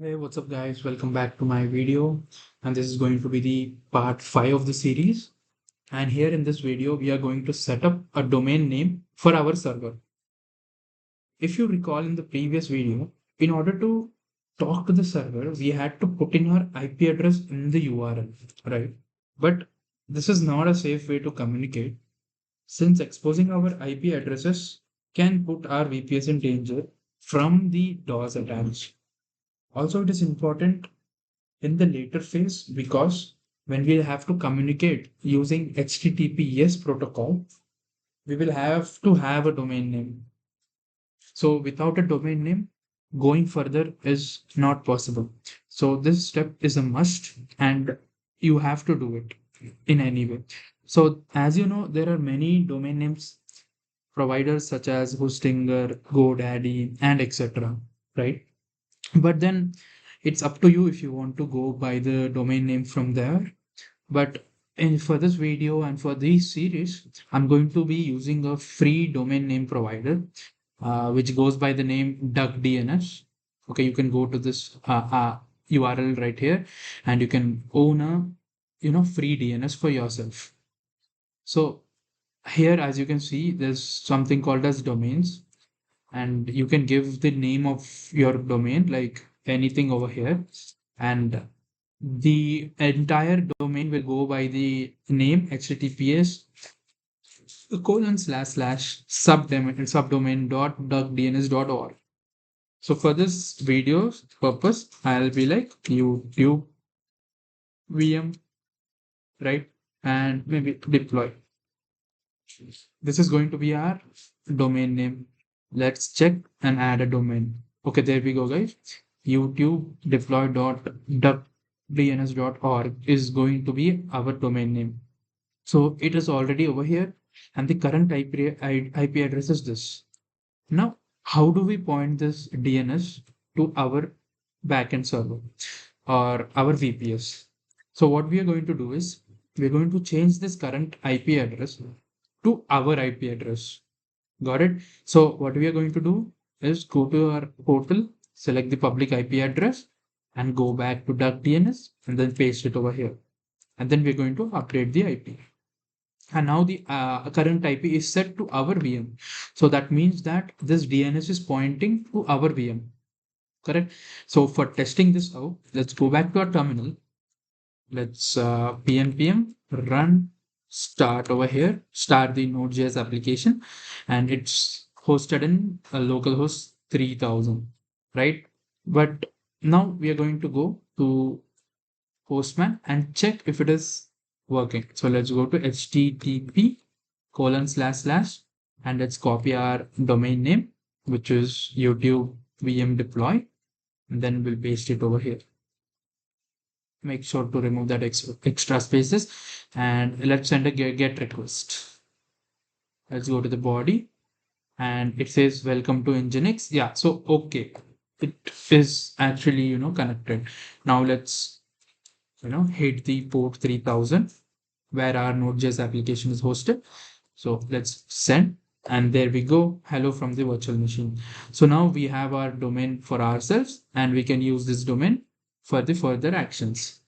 Hey, what's up, guys? Welcome back to my video. And this is going to be the part 5 of the series. And here in this video, we are going to set up a domain name for our server. If you recall in the previous video, in order to talk to the server, we had to put in our IP address in the URL, right? But this is not a safe way to communicate since exposing our IP addresses can put our VPS in danger from the DOS attacks. Also, it is important in the later phase because when we have to communicate using HTTPS protocol, we will have to have a domain name. So without a domain name, going further is not possible. So this step is a must and you have to do it in any way. So as you know, there are many domain names providers such as Hostinger, GoDaddy, and etc. Right? But then it's up to you if you want to go by the domain name from there. But for this video and for this series, I'm going to be using a free domain name provider, which goes by the name Duck DNS. Okay, you can go to this URL right here, and you can own a free DNS for yourself. So here, as you can see, there's something called as domains, and you can give the name of your domain like anything over here, and the entire domain will go by the name https subdomain dot duckdns.org. So for this video's purpose, I'll be like YouTube VM, right? And maybe deploy. This is going to be our domain name. Let's check and add a domain. Okay, there we go, guys. YouTube deploy.duckdns.org is going to be our domain name. So it is already over here, and the current IP address is this. Now, how do we point this DNS to our backend server or our VPS? So what we are going to do is we're going to change this current IP address to our IP address. Got it? So what we are going to do is go to our portal, select the public IP address, and go back to duck DNS and then paste it over here. And then we're going to update the IP. And now the current IP is set to our VM. So that means that this DNS is pointing to our VM. Correct? So for testing this out, let's go back to our terminal. Let's pnpm run start over here, start the Node.js application, and it's hosted in a localhost 3000, right? But now we are going to go to Postman and check if it is working. So let's go to http:// and let's copy our domain name, which is YouTube VM deploy, and then we'll paste it over here. Make sure to remove that extra spaces, and let's send a get request. Let's go to the body, and it says welcome to Nginx. Yeah, so okay, it is actually connected. Now let's hit the port 3000 where our Node.js application is hosted. So let's send, and there we go. Hello from the virtual machine. So now we have our domain for ourselves, and we can use this domain for the further actions.